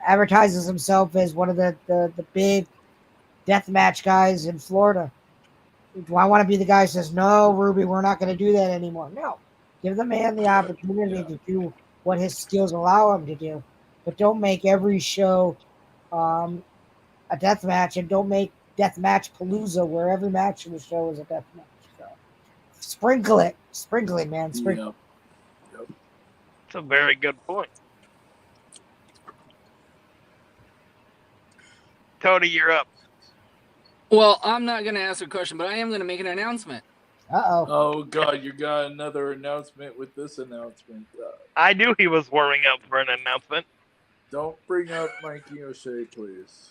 advertises himself as one of the big death match guys in Florida. Do I want to be the guy who says, no, Ruby, we're not going to do that anymore? No. Give the man the opportunity to do what his skills allow him to do. But don't make every show a death match, and don't make death match palooza where every match in the show is a death match. So sprinkle it, man. Sprinkle. Yep. That's a very good point. Tony, you're up. Well, I'm not going to ask a question, but I am going to make an announcement. Uh-oh. Oh, God, you got another announcement with this announcement. I knew he was warming up for an announcement. Don't bring up Mikey O'Shea, please.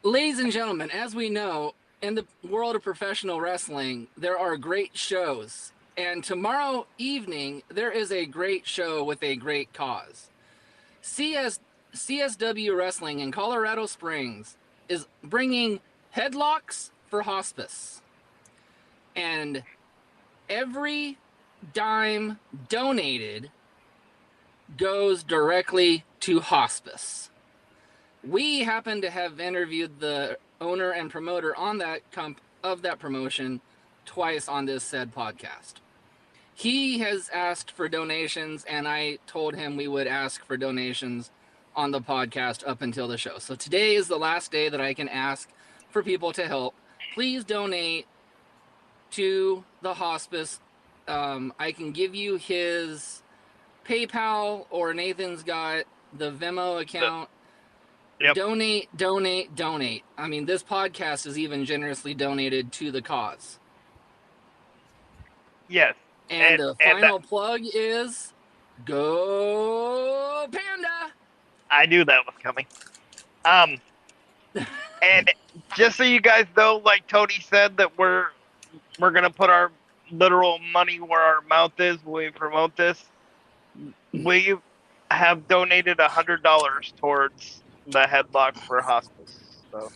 Ladies and gentlemen, as we know, in the world of professional wrestling, there are great shows. And tomorrow evening, there is a great show with a great cause. CSW Wrestling in Colorado Springs is bringing headlocks for hospice. And every dime donated goes directly to hospice. We happen to have interviewed the owner and promoter on that of that promotion twice on this said podcast. He has asked for donations, and I told him we would ask for donations on the podcast up until the show. So today is the last day that I can ask for people to help. Please donate to the hospice. I can give you his PayPal, or Nathan's got the Venmo account. Yep. Donate. I mean, this podcast is even generously donated to the cause. Yes. And the final plug is Go Panda! I knew that was coming. And just so you guys know, like Tony said, that we're gonna put our literal money where our mouth is when we promote this. We have donated $100 towards the headlock for hospice. So.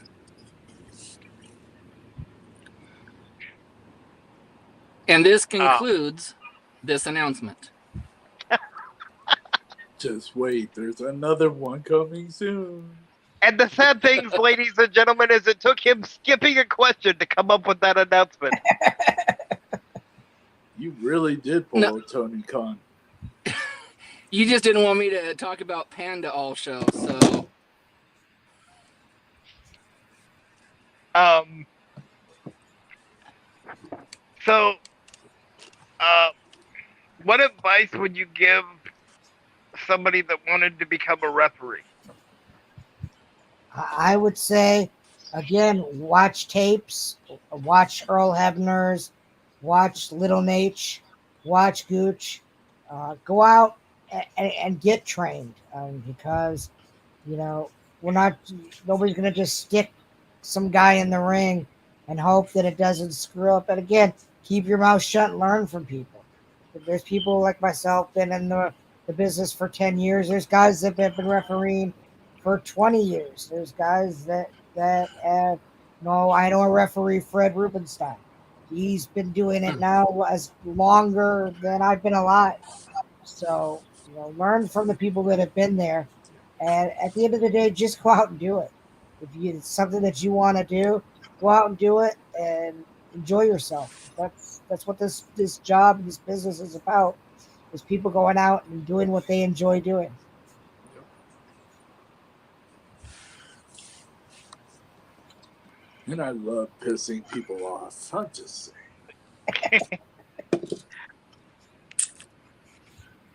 And this concludes this announcement. Just wait, there's another one coming soon. And the sad things, ladies and gentlemen, is it took him skipping a question to come up with that announcement. You really did pull a Tony Khan. You just didn't want me to talk about Panda all show, so. What advice would you give somebody that wanted to become a referee? I would say, again, watch tapes, watch Earl Hebner's, watch Little Nate, watch Gooch, go out and get trained, because, nobody's going to just stick some guy in the ring and hope that it doesn't screw up. And again, keep your mouth shut and learn from people. There's people like myself been in the business for 10 years. There's guys that have been refereeing for 20 years. There's guys that have, I know a referee, Fred Rubenstein. He's been doing it now as longer than I've been alive. So, learn from the people that have been there. And at the end of the day, just go out and do it. If it's something that you want to do, go out and do it and enjoy yourself. That's what this job, this business is about. Is people going out and doing what they enjoy doing. And I love pissing people off. I'm just saying.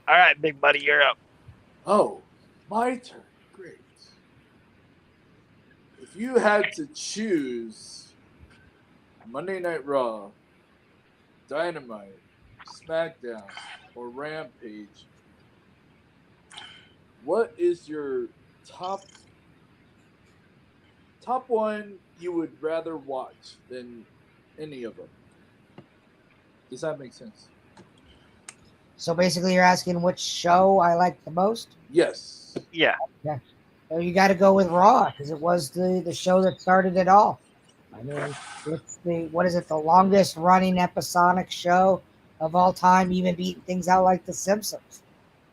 All right, big buddy, you're up. Oh, my turn. Great. If you had to choose Monday Night Raw, Dynamite, SmackDown, or Rampage, what is your top one you would rather watch than any of them? Does that make sense? So basically, you're asking which show I like the most? Yes. Yeah. Well, you got to go with Raw because it was the show that started it all. I mean, it's the longest running episodic show of all time, even beating things out like The Simpsons.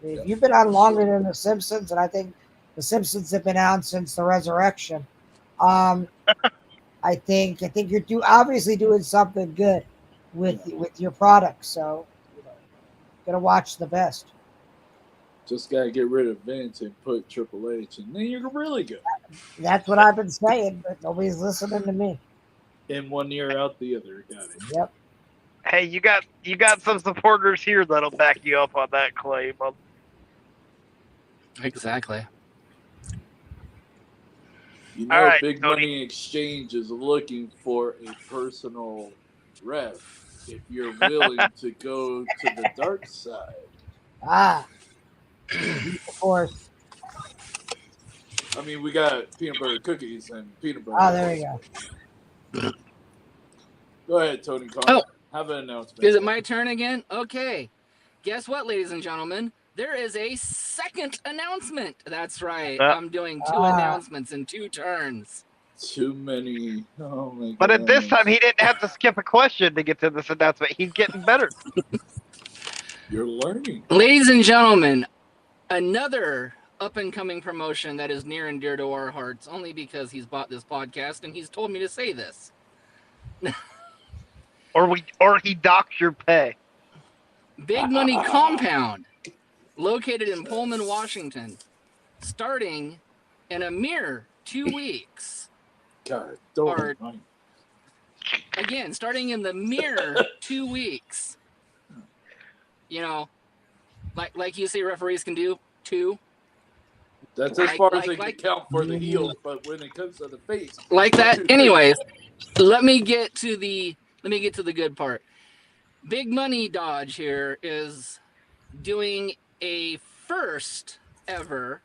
If you've been on longer than The Simpsons, and I think The Simpsons have been on since the resurrection, I think you're obviously doing something good with your product. So, gotta watch the best. Just gotta get rid of Vince and put Triple H, and then you're really good. That's what I've been saying, but nobody's listening to me. In one ear, out the other. Got it. Yep. Hey, you got some supporters here that'll back you up on that claim. Exactly. You know, All right, Big Tony. Money Exchange is looking for a personal rep if you're willing to go to the dark side. Of course. I mean, we got peanut butter cookies and peanut butter. Oh, there you go. Go ahead, Tony Khan. Oh. Have an announcement. Is it my turn again? Okay. Guess what, ladies and gentlemen? There is a second announcement. That's right. I'm doing two announcements in 2 turns. Too many. Oh my god. But at this time, he didn't have to skip a question to get to this announcement. He's getting better. You're learning. Ladies and gentlemen, another up-and-coming promotion that is near and dear to our hearts, only because he's bought this podcast and he's told me to say this. Or he docks your pay. Big Money Compound, located in Pullman, Washington, starting in a mere 2 weeks. God, don't mind. Again, starting in the mere 2 weeks. You know, like you say referees can do 2. That's as far as they can count for the heels, but when it comes to the face, like that. Anyways, let me get to the good part. Big Money Dodge here is doing a first ever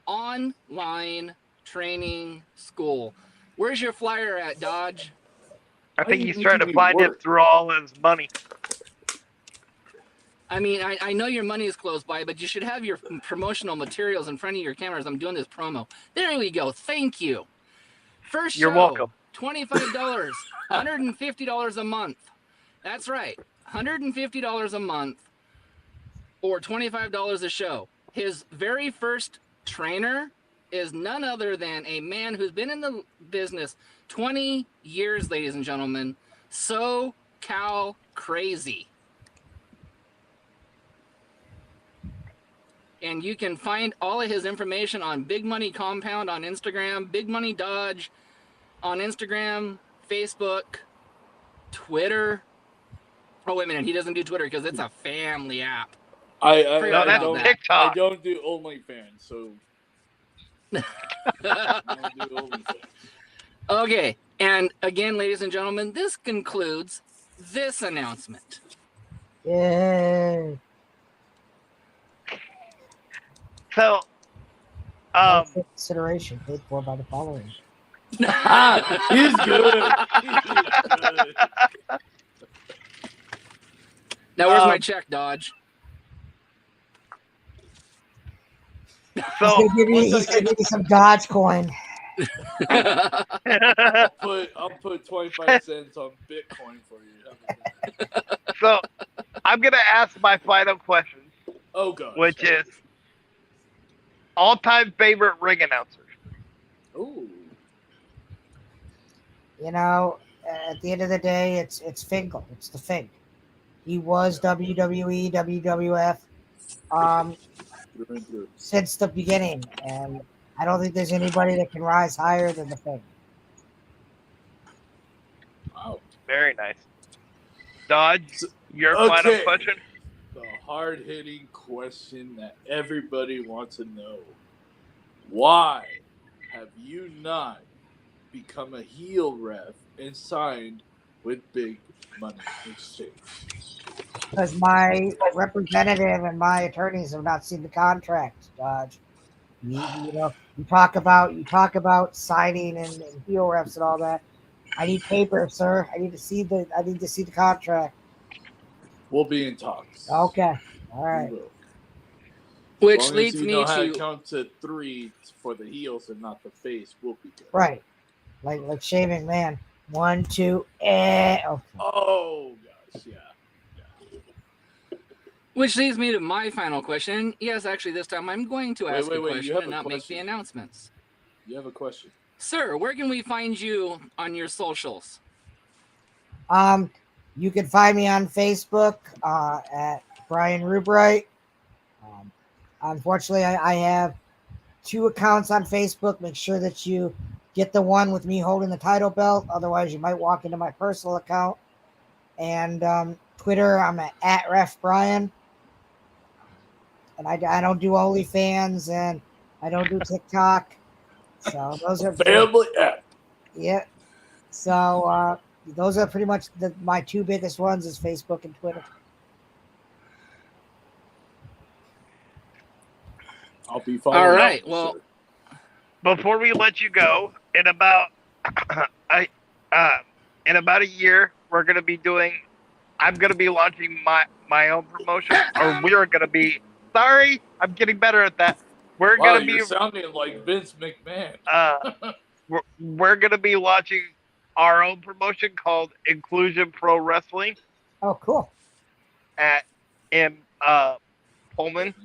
online training school. Where's your flyer at, Dodge? I think he's trying to find it through all his money. I mean, I know your money is close by, but you should have your promotional materials in front of your cameras. I'm doing this promo. There we go. Thank you. First show, You're welcome. $25, $150 a month. That's right. $150 a month or $25 a show. His very first trainer is none other than a man who's been in the business 20 years, ladies and gentlemen. SoCal Crazy. And you can find all of his information on Big Money Compound on Instagram, Big Money Dodge on Instagram, Facebook, Twitter. Oh, wait a minute. He doesn't do Twitter because it's a family app. That's TikTok. I don't do OnlyFans, so. I don't do OnlyFans. Okay. And again, ladies and gentlemen, this concludes this announcement. Yay. So, consideration paid for by the following. He's good. He's good. Now, where's my check, Dodge? So He's gonna give you some Dodge coin. I'll put 25 cents on Bitcoin for you. So I'm gonna ask my final question, Oh gosh. which is all-time favorite ring announcer. Ooh. You know, at the end of the day, it's Finkel. It's the Fink. He was WWE, WWF Through and through. since the beginning, and I don't think there's anybody that can rise higher than the Fink. Wow. Very nice. Dodge, your Okay. final question? The hard-hitting question that everybody wants to know. Why have you not become a heel ref and signed with Big Money Exchange? Because my representative and my attorneys have not seen the contract, Dodge. You talk about signing and heel reps and all that. I need paper, sir. I need to see the contract. We'll be in talks. Okay. All right. We will. Which As long leads as you me know how to to count to 3 for the heels and not the face, we'll be good. Right. Like shaving man. 1, 2, Okay. Oh gosh, yeah. which leads me to my final question. Yes, actually, this time I'm going to ask a question and not make the announcements. You have a question. Sir, where can we find you on your socials? You can find me on Facebook at Brian Rubright. Unfortunately, I have 2 accounts on Facebook. Make sure that you get the one with me holding the title belt. Otherwise, you might walk into my personal account. And Twitter, I'm at Ref Brian. And I don't do OnlyFans and I don't do TikTok. So those are Family app. Yeah. So those are pretty much my 2 biggest ones is Facebook and Twitter. I'll be following. All right. up, Well, sir. Before we let you go, in about a year, I'm gonna be launching my own promotion, or we're gonna be. Sorry, I'm getting better at that. We're Wow, gonna be. you're sounding like Vince McMahon. We're gonna be launching our own promotion called Inclusion Pro Wrestling Oh, cool. in Pullman.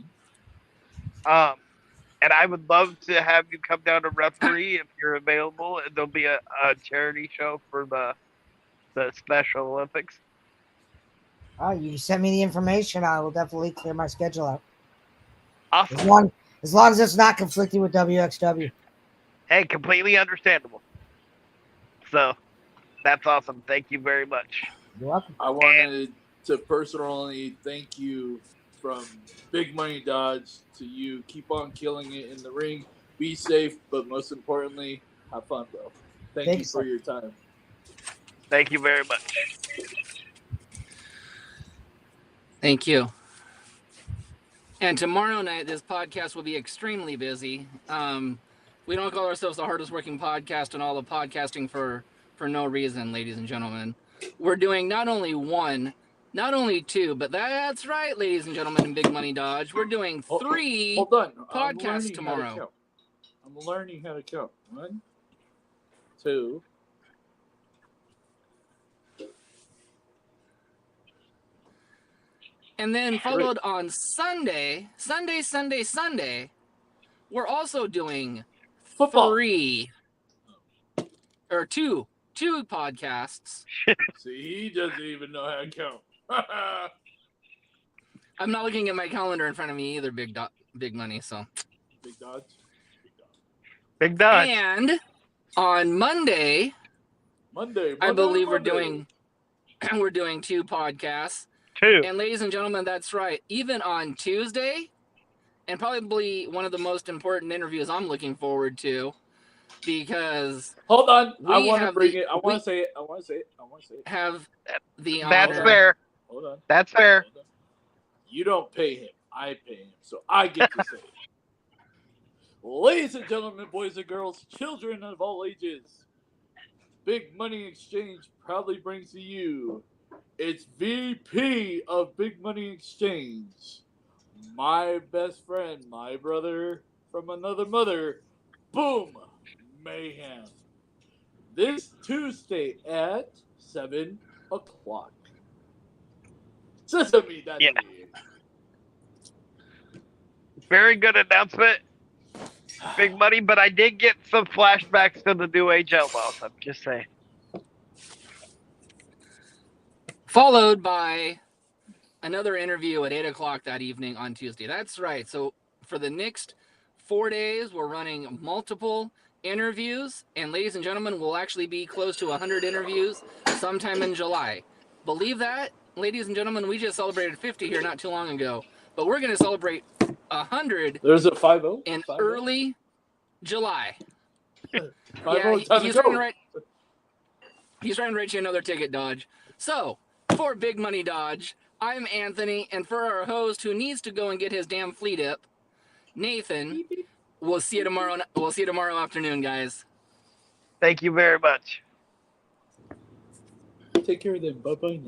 And I would love to have you come down to referee if you're available. And there'll be a charity show for the Special Olympics. Oh, you send me the information. I will definitely clear my schedule out. Awesome. As long as it's not conflicting with WXW. Hey, completely understandable. So, that's awesome. Thank you very much. You're welcome. I wanted to personally thank you from Big Money Dodge to you. Keep on killing it in the ring. Be safe, but most importantly, have fun, bro. Thank you for your time. Thank you very much. thank you. And tomorrow night, this podcast will be extremely busy. We don't call ourselves the hardest working podcast in all of podcasting for no reason, ladies and gentlemen. We're doing not only 1, not only 2, but that's right, ladies and gentlemen, in Big Money Dodge. We're doing 3 Hold on. podcasts tomorrow. I'm learning how to count. 1, 2. And then followed on Sunday, we're also doing Football. 2 podcasts. See, he doesn't even know how to count. I'm not looking at my calendar in front of me either, Big Money, so. Big Dodge. Big Dodge. And on Monday, I believe we're doing 2 podcasts. 2. And ladies and gentlemen, that's right. Even on Tuesday, and probably one of the most important interviews I'm looking forward to, because hold on, I want to bring it. I want to say it. Have the honor. That's fair. Hold on. That's fair. Hold on. You don't pay him. I pay him, so I get to say it. Ladies and gentlemen, boys and girls, children of all ages, Big Money Exchange proudly brings to you its VP of Big Money Exchange, my best friend, my brother from another mother, Boom mayhem this Tuesday at 7 o'clock. Sesame, Daddy. Yeah. Very good announcement. Big money, but I did get some flashbacks to the New Age Outlaws. I'm just saying. Followed by another interview at 8 o'clock that evening on Tuesday. That's right. So for the next 4 days, we're running multiple interviews. And ladies and gentlemen, we'll actually be close to 100 interviews sometime in July. Believe that? Ladies and gentlemen, we just celebrated 50 here not too long ago. But we're going to celebrate 100 There's a 5-0 in 5-0. early July. 5-0 Yeah, time he's to trying go. to write you another ticket, Dodge. So, for Big Money Dodge, I'm Anthony, and for our host who needs to go and get his damn fleet up, Nathan, we'll see you tomorrow. We'll see you tomorrow afternoon, guys. Thank you very much. Take care of them. Bye-bye now.